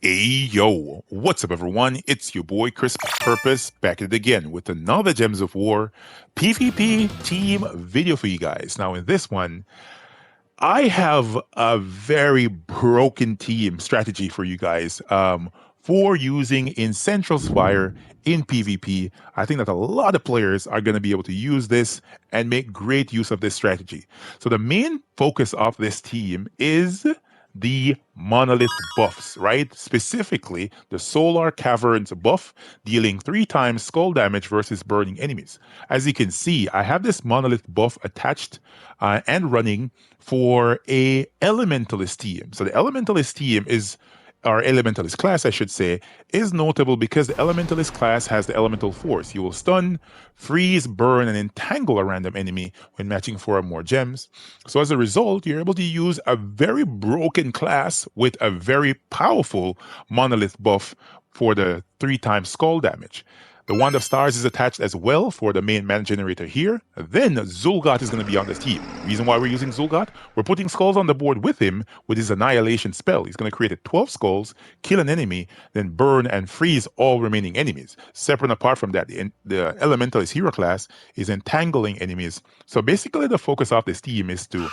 Hey yo, what's up everyone? It's your boy CrispPurpose back at it again with another Gems of War PvP team video for you guys. Now in this one, I have a very broken team strategy for you guys for using in Central Spire in PvP. I think that a lot of players are going to be able to use this and make great use of this strategy. So the main focus of this team is the monolith buffs, right? Specifically, the solar caverns buff, dealing 3 times skull damage versus burning enemies. As you can see, I have this monolith buff attached and running for a elementalist team. So the elementalist team is, or elementalist class, I should say, is notable because the elementalist class has the elemental force. You will stun, freeze, burn, and entangle a random enemy when matching 4 or more gems. So as a result, you're able to use a very broken class with a very powerful monolith buff for the 3 times skull damage. The Wand of Stars is attached as well for the main mana generator here. Then Zul'Gott is going to be on this team. Reason why we're using Zul'Gott? We're putting skulls on the board with him with his Annihilation spell. He's going to create 12 skulls, kill an enemy, then burn and freeze all remaining enemies. Separate and apart from that, the Elementalist hero class is entangling enemies. So basically the focus of this team is to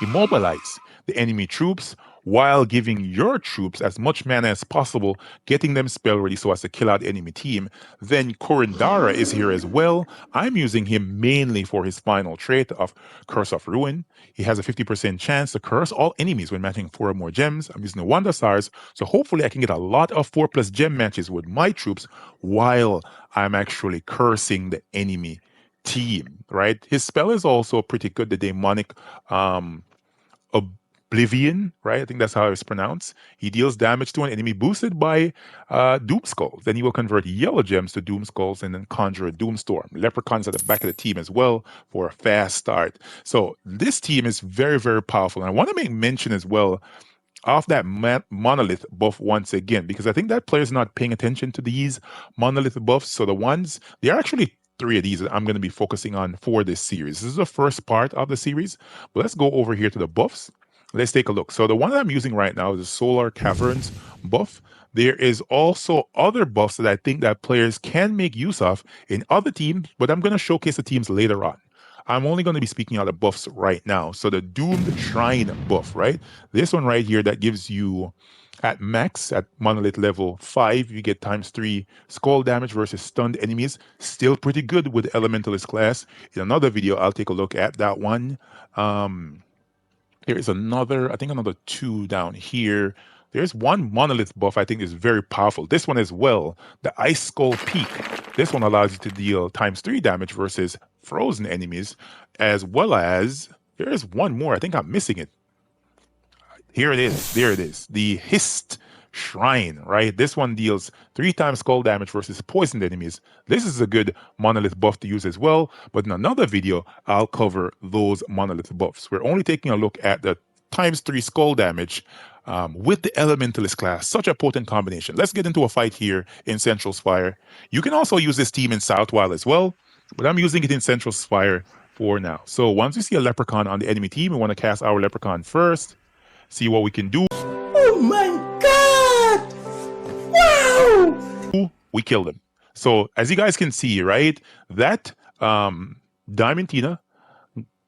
immobilize the enemy troops while giving your troops as much mana as possible, getting them spell ready so as to kill out the enemy team. Then Kundera is here as well. I'm using him mainly for his final trait of Curse of Ruin. He has a 50% chance to curse all enemies when matching 4 or more gems. I'm using the Wand of Stars, so hopefully I can get a lot of 4+ gem matches with my troops while I'm actually cursing the enemy team, right? His spell is also pretty good, the Demonic Oblivion, right? I think that's how it's pronounced. He deals damage to an enemy boosted by Doom Skulls. Then he will convert yellow gems to Doom Skulls and then conjure a Doomstorm. Leprechaun's at the back of the team as well for a fast start. So this team is very, very powerful. And I want to make mention as well of that monolith buff once again, because I think that player's not paying attention to these monolith buffs. So the ones, they are actually 3 of these that I'm going to be focusing on for this series. This is the first part of the series, but let's go over here to the buffs. Let's take a look. So the one that I'm using right now is the Solar Caverns buff. There is also other buffs that I think that players can make use of in other teams, but I'm going to showcase the teams later on. I'm only going to be speaking out of buffs right now. So the Doomed Shrine buff, right? This one right here that gives you at max, at monolith level 5, you get ×3 skull damage versus stunned enemies. Still pretty good with Elementalist class. In another video, I'll take a look at that one. There is another, I think another 2 down here. There's one monolith buff I think is very powerful. This one as well, the Ice Skull Peak. This one allows you to deal ×3 damage versus frozen enemies, as well as, there's one more, I think I'm missing it. Here it is, there it is, the Hist Shrine, right? This one deals 3 times skull damage versus poisoned enemies. This is a good monolith buff to use as well, but in another video, I'll cover those monolith buffs. We're only taking a look at the ×3 skull damage with the Elementalist class. Such a potent combination. Let's get into a fight here in Central Spire. You can also use this team in Southwild as well, but I'm using it in Central Spire for now. So once we see a Leprechaun on the enemy team, we want to cast our Leprechaun first, see what we can do. Oh my god! Wow! We killed him. So as you guys can see, right, that Diamantina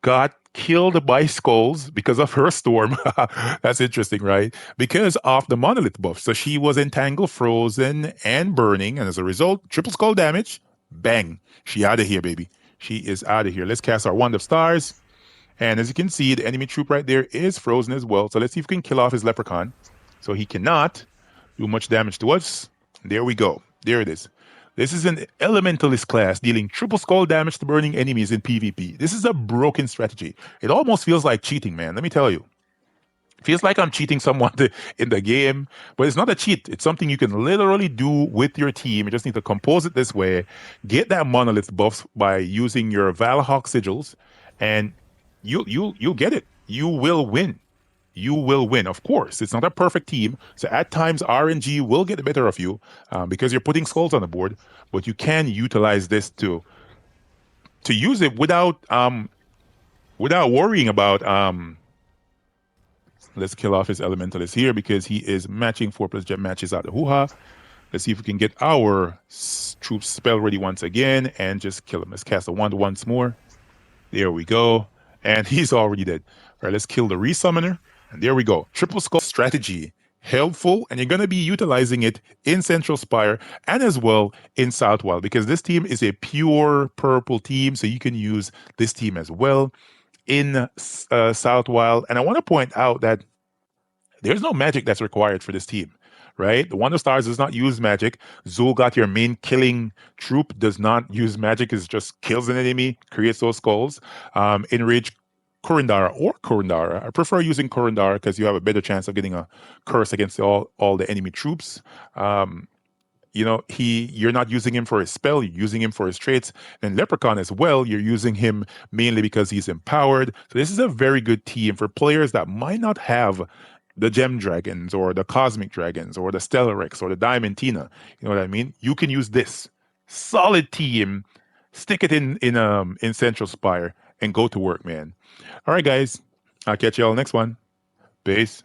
got killed by skulls because of her storm. That's interesting, right? Because of the monolith buff. So she was entangled, frozen, and burning, and as a result, triple skull damage. Bang. She out of here, baby. She is out of here. Let's cast our Wand of Stars. And as you can see, the enemy troop right there is frozen as well. So let's see if we can kill off his Leprechaun. So he cannot do much damage to us. There we go. There it is. This is an Elementalist class dealing triple skull damage to burning enemies in PvP. This is a broken strategy. It almost feels like cheating, man. Let me tell you. It feels like I'm cheating someone in the game, but it's not a cheat. It's something you can literally do with your team. You just need to compose it this way. Get that monolith buffs by using your Valhawk sigils, and you'll get it. You will win. You will win. Of course, it's not a perfect team, so at times RNG will get the better of you because you're putting skulls on the board. But you can utilize this to use it without worrying about Let's kill off his Elementalist here because he is matching 4+ gem matches out the hoo-ha. Let's see if we can get our troops spell ready once again and just kill him. Let's cast a wand once more. There we go. And he's already dead. All right, let's kill the resummoner. And there we go. Triple Skull strategy. Helpful, and you're going to be utilizing it in Central Spire and as well in South Wild because this team is a pure purple team, so you can use this team as well in South Wild. And I want to point out that there's no magic that's required for this team, right? The Wonder Stars does not use magic. Zulgat, your main killing troop, does not use magic. It just kills an enemy, creates those skulls. Enrage Kurundara. I prefer using Kurundara because you have a better chance of getting a curse against all the enemy troops. You're not using him for his spell, you're using him for his traits. And Leprechaun as well, you're using him mainly because he's empowered. So this is a very good team for players that might not have the Gem Dragons or the Cosmic Dragons or the Stellarix or the Diamantina. You know what I mean? You can use this solid team, stick it in Central Spire, and go to work, man. All right, guys. I'll catch you all next one. Peace.